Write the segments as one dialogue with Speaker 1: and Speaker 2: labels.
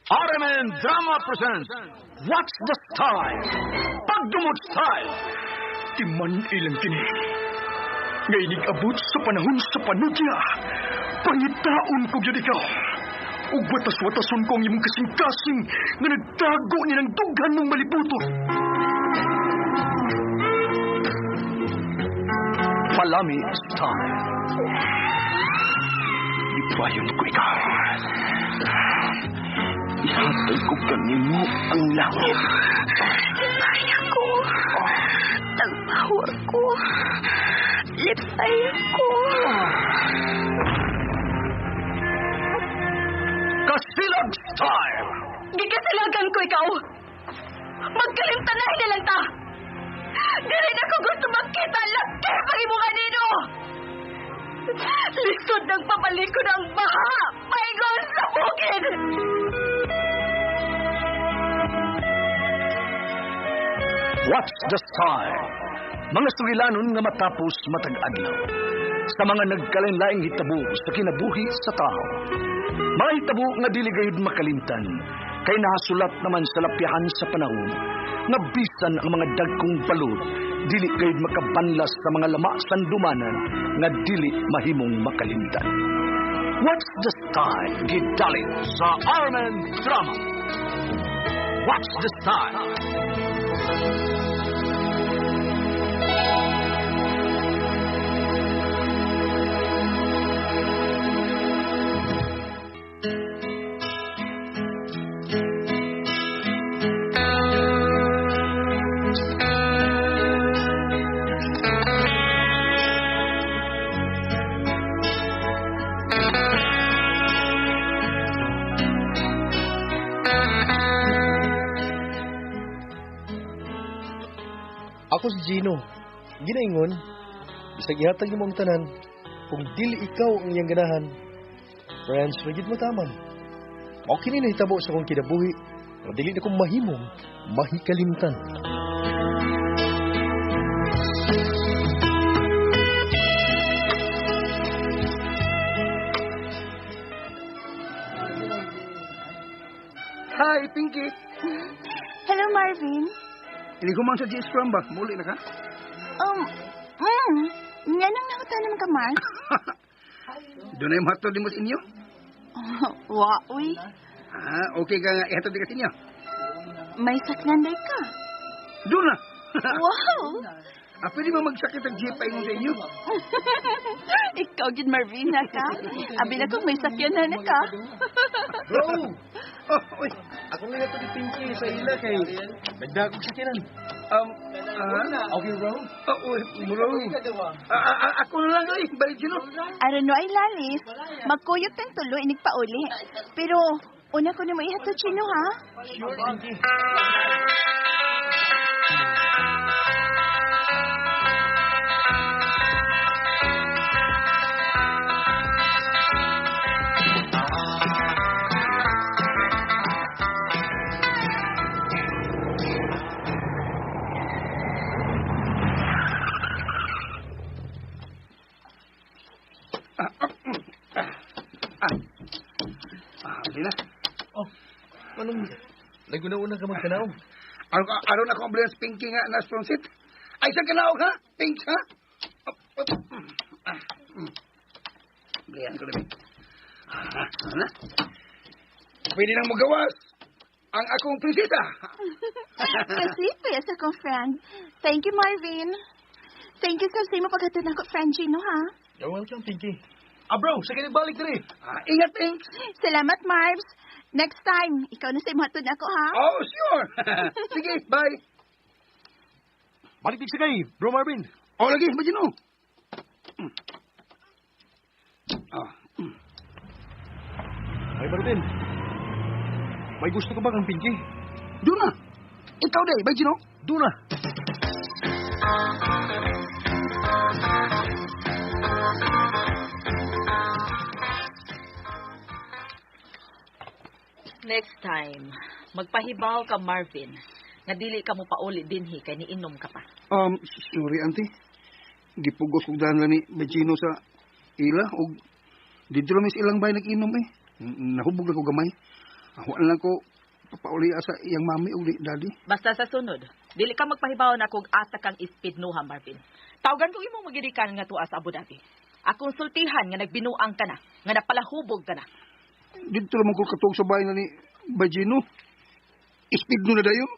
Speaker 1: RMN Drama presents What's the Style? Pagdumot Style.
Speaker 2: Timan ilang kini. Ngay abot sa panahon sa panudya. Pangitaon ko yun ikaw. Ug watas-watason ko ang imong kasing-kasing nga nagtago nilang dughan mong malibuto. Palami Style. Ipayon ko ikaw. Ihatay ko kanimo ang langit.
Speaker 3: Lipay ako. Tagbawa ko. Lipay ako.
Speaker 1: Kasilag Style.
Speaker 3: Gikasilagan ko ikaw. Magkalimtanahin na lang ta. Dili na ko gusto makita laki pag imuha nino. Lisod ng papalikod ang baha. Paigon sa bukid.
Speaker 1: What's the Style? Mga sugilanon nga matapos matag adlaw. Sa mga nagkalain-laing hitabo sa kinabuhi sa tao. Mga hitabo nga dili gayud makalimtan. Kay nahasulat naman sa lapyahan sa panahon. Nga bisan ang mga dagkong balod. Dili gayud makabanlas sa mga lama sandumanan. Nga dili mahimong makalimtan. What's the Style? Gidalit sa RMN Drama. What's the Style?
Speaker 4: Ako si Gino. Ginaingon, bisag ihatag mo ang tanan, kung dili ikaw ang iyang ganahan, friends, magid mo taman. Okay ni nahitabo sa kong kinabuhi, o dili na kong mahimong, mahikalimtan.
Speaker 2: Hi, Pinky.
Speaker 3: Hello, Marvin.
Speaker 2: Hindi ko man sa G-Scrum ba? Muli na ka?
Speaker 3: Nga nang nakutan naman ka, Mark.
Speaker 2: Doon na yung hatod din mo sa inyo?
Speaker 3: Waoy.
Speaker 2: Okay ka nga ihatod din ka sa inyo?
Speaker 3: May saknanday ka.
Speaker 2: Doon na!
Speaker 3: Wow!
Speaker 2: Pwede mo magsakit ang jeep ay mo sa inyo?
Speaker 3: Ikaw, Gid Marvina ka. Abi na kung may sakyanan na ka.
Speaker 4: Bro!
Speaker 2: Uy!
Speaker 4: Ako nga ito ni Pinky sa ila kay nagdaga kong sakyanan. Okay, bro?
Speaker 2: Uy, bro. Ako na lang ay, balik yun.
Speaker 3: Aron no ay lalis, magkuyog tang tulo inig pauli. Pero, una ko na mo ihatod sino, ha?
Speaker 4: Sure, Pinky.
Speaker 2: Hindi na.
Speaker 4: Anong naguna-una ka magtanaw?
Speaker 2: Aron ako ambulance Pinky nga na sponsit. Ay, sa kanaog ha? Pinks ha? Gayan ko na. Ano? Pwede nang magawas ang akong prinsesa.
Speaker 3: Kasi, yes, akong friend. Thank you, Marvin. Thank you kasi mo paghatod na ko, friend Gino, ha?
Speaker 4: You're welcome, Pinky. Bro, sa balik dali.
Speaker 2: Ingat, Pinks.
Speaker 3: Salamat, Marvs. Next time, ikaw na sa imuhatod na ako, ha?
Speaker 2: Oh, sure. Sige, bye.
Speaker 4: Balik din sa kay, Bro Marvin.
Speaker 2: Lagi, Magino.
Speaker 4: Ay, Marvin. May gusto ka ba kang Pinky?
Speaker 2: Doon na. Ikaw day, Magino.
Speaker 4: Doon na.
Speaker 5: Next time, magpahibaw ka, Marvin. Nga dili ka mo pauli dinhi kay niinom ka pa.
Speaker 2: Sorry, auntie. Gipugos kong daan lang ni Magino sa ila o dito lang is ilang bay nag-inom eh. Nahubog na ko gamay. Wala lang ko papauli sa iyang mami uli, daddy.
Speaker 5: Basta sa sunod, dili ka magpahibaw na kung asa kang ispidnuha, Marvin. Tawagan ko imong magidikan nga tuwa sa Abu Dhabi. Akong sultihan nga nagbinuang ka na, nga napalahubog ka na.
Speaker 2: Dito naman ko katong sa bahay na ni Bajino. Speed no na dayon.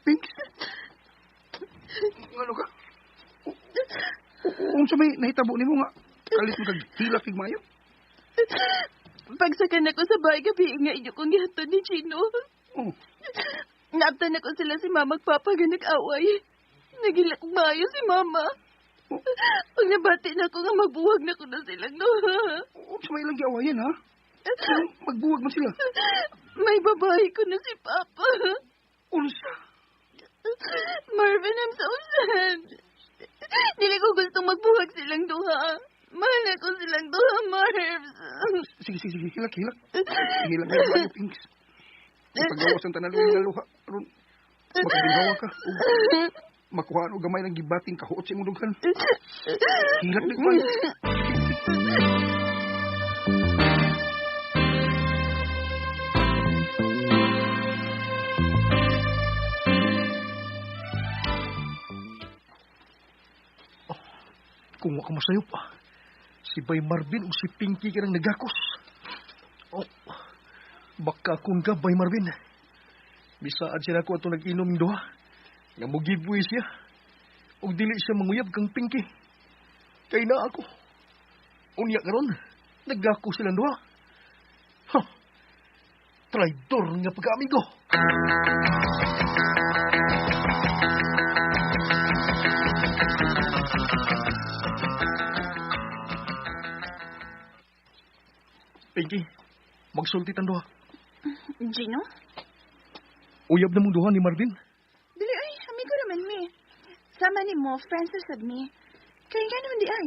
Speaker 2: Pinks? Ano ka? Unsa may nahitabo nimo nga kalit mo kag hilak kig mayo?
Speaker 3: Pagsakan ako sa bahay gabi nga inyo kong gihatod ni Chino.
Speaker 2: Oh,
Speaker 3: Naabtan ako sila si mama ag papa nga nag-away. Nagilak maayo si mama. Pag nabati na ako nga magbuwag na ko na silang duha.
Speaker 2: unsa may lang giawayan ha? Magbuwag man sila.
Speaker 3: May babae ko na si papa.
Speaker 2: Unsa?
Speaker 3: Marvin, I'm so sad. Dili ko gustong magbuwag silang duha. Mahal ako silang duha, Marvs.
Speaker 2: Sige, hilak. Hilak na mayo, Pinks. Paggawas ang tanan ng luha. Aron, makabinhawa ka. Makuhaan o gamay ng gibating kahuot sa imong dughan. Hilak na mayo.
Speaker 4: Kung waka masayop, si Bay Marvin o si Pinky ka nang nagakos. Oh, baka kung ka, Bay Marvin. Bisaad siya ako atong nag-inom ng duha. Nga mo giveaway siya. O dili siya manguyab kang Pinky. Kaya na ako. Unya karon, nagakos silang duha. Huh, traidor nga pagka-amigo. Pinky, magsultit ang duha.
Speaker 3: Gino?
Speaker 4: Uyab na mong duha ni Marvin.
Speaker 3: Dili ay, amigo naman mi. Sama ni mo, Francis at mi. Kaya nga naman di ay.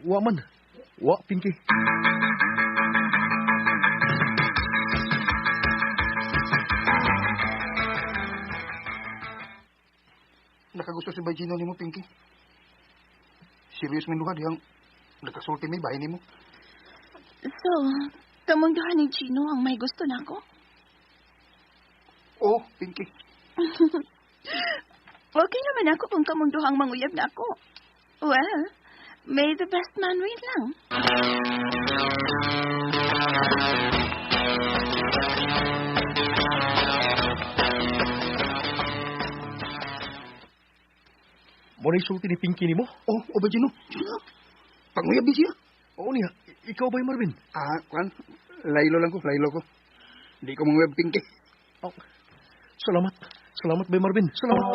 Speaker 4: Wa man. Wa, Pinky.
Speaker 2: Nakagusto si Bajino ni mo, Pinky. Serious man luha diyang nakasulti may bahay ni mo.
Speaker 3: So, kamong duha ni Gino ang may gusto na ako?
Speaker 2: Oh, Pinky.
Speaker 3: Okay naman ako kung kamong duhang manguyab na ako. Well, may the best man win lang.
Speaker 4: Mo na isulti ni Pinky ni mo?
Speaker 2: Oh, Bajino. Panguyab di siya.
Speaker 4: Oo niya. Ikaw ba Marvin?
Speaker 2: Kwan. Laylo ko. Di ko manguyab, Pinky.
Speaker 4: Oh, salamat. Salamat ba Marvin? Salamat.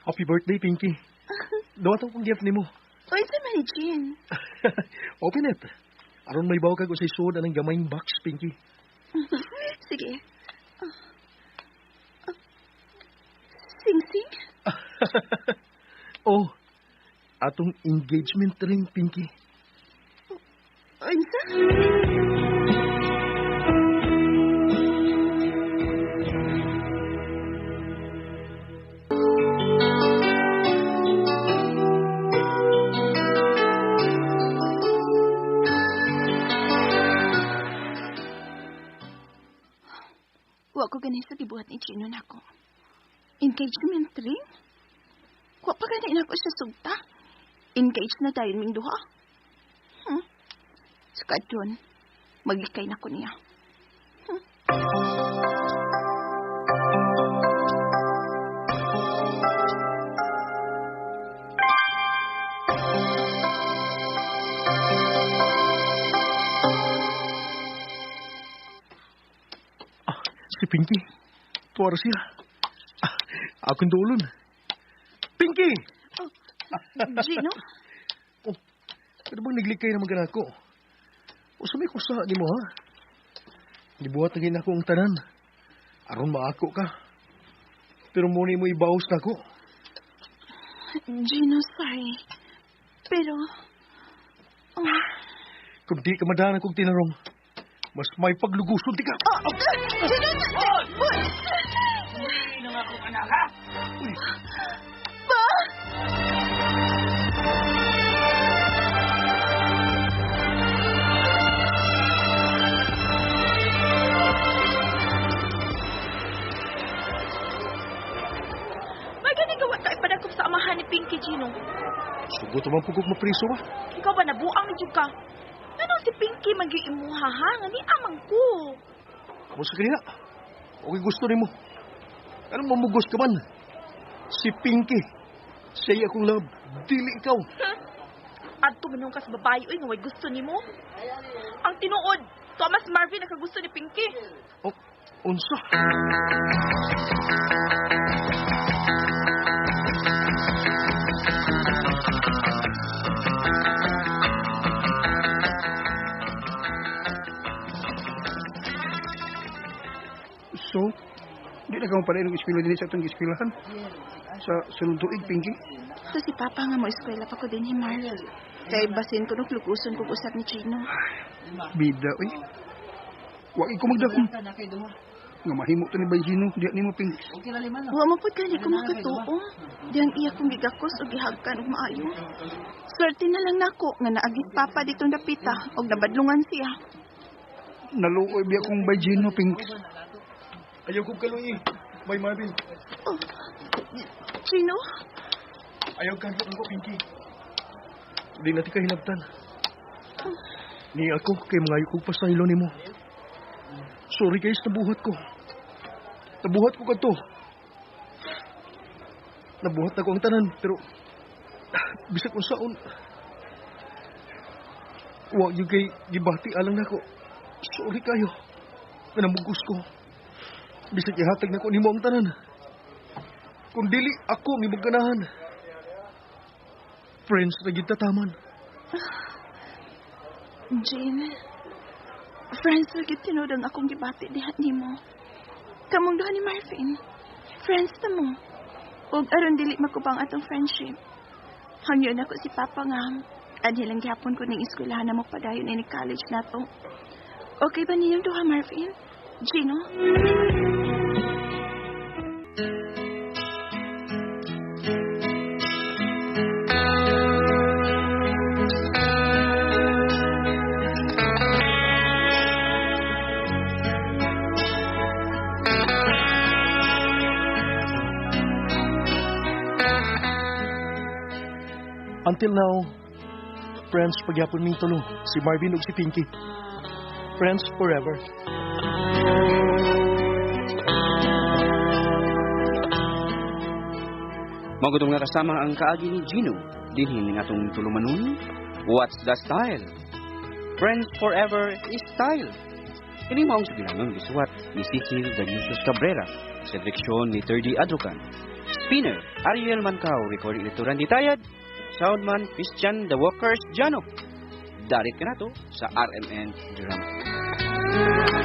Speaker 4: Happy birthday, Pinky. Dawa to kong gift ni mo.
Speaker 3: Oy, sa man ni Jean.
Speaker 4: Open it. Aron may bawa ka ko sa isod anang gamayng box, Pinky.
Speaker 3: Sige. Sing-sing?
Speaker 4: Oh, atong engagement ring, Pinky.
Speaker 3: Unsa? Wa ko ganin sa gibuhat ni Chino nako. Engagement ring? Wa pa ganin ako sa sugta. Engaged na tayo ming duha. Skadyon, maglikay na ko niya.
Speaker 4: Si Pinky. Tuwara siya. Akong dulon. Pinky!
Speaker 3: Gino?
Speaker 4: Oh, ano bang naglikay naman ka na ako? O sa may kusa di mo, ha? Gibuhat lagi na ako ang tanan. Aron maako ka. Pero muna mo ibawas na ako.
Speaker 3: Gino, sorry. Pero... Oh,
Speaker 4: Kung di ka madahan akong tinarong, mas may pagluguson di ka.
Speaker 5: May ganigawa tayo padagkop sa amahan ni Pinky, Gino.
Speaker 4: Sugot naman pugok mapriso ba?
Speaker 5: Ikaw ba nabuang ni Jud ka? Ano si Pinky mag-iimuha ha? Nga ni amang ko.
Speaker 4: Kamu sa kanina. Okay gusto ni mo. Anong mamugos ka man? Si Pinky. Siya akong love. Dili ikaw.
Speaker 5: At tumanong ka sa babae, uy, nga way gusto ni mo. Ang tinuod, Thomas Marvin nakagusto ni Pinky.
Speaker 4: Oh, unsa?
Speaker 2: So, di na ka mo pala yung ispilo din sa itong ispilahan. Sa sunod tuig, Pinky.
Speaker 3: so si Papa nga mo eskwela pa ko din himar. Kaya basin ko nung lukuson kong usap ni Chino.
Speaker 2: Bida, uy. Huwag ko magdakong. Nga mahimo to ni Bayjino, di ni mo, Pinky.
Speaker 3: Wa mo pud kani ko makatuo. Diyang iya kong gigakos o gihagkan og maayo. Swerte na lang nako nga naagit Papa ditong dapita og nabadlungan siya.
Speaker 2: Naluoy biya kong Bayjino, Pinky.
Speaker 4: Ayaw kong kaluyi. May Marvin.
Speaker 3: Oh, Chino?
Speaker 4: Ayaw kang ko, Pinky. Di natin ka hinabtan. Ni ako kay mga kong pasaylo ni mo. Sorry guys, nabuhat ko. Nabuhat ko ka to. Nabuhat ako ang tanan, pero bisag kung saan. Huwag yung kay gibati alang nako. Sorry kayo. Kanamugos ko. Bisag ihatag na ko ni mo ang tanan. Kung dili ako may maganahan. Friends na gitataman.
Speaker 3: Jean, friends lagi tinudang akong gibati diha nimo. Kamong duha ni Marvin. Friends na mo. Ug aron dili makubang atong friendship. Hangyo na ko si Papa nga. Adhilang gihapon ko ning eskwelahan na mo padayon ini college nato. Okay ba ninyong duha, Marvin? Gino?
Speaker 4: Until now, friends pagyapon ming tulo, si Marvin ug si Pinky. Friends forever.
Speaker 6: Magudong nga kasama ang kaagi ni Gino, dinhin ng atong tulumanon. What's the style? Friends forever is style. Ini maong sugilanon gisuwat ni Cecil Daniusos Cabrera, sa direksyon ni 3D Adrocan. Spinner, Ariel Mancao, recording ito Randy Tayad, Soundman, Christian The Walkers, Jano. Darit ka na to sa RMN Drama.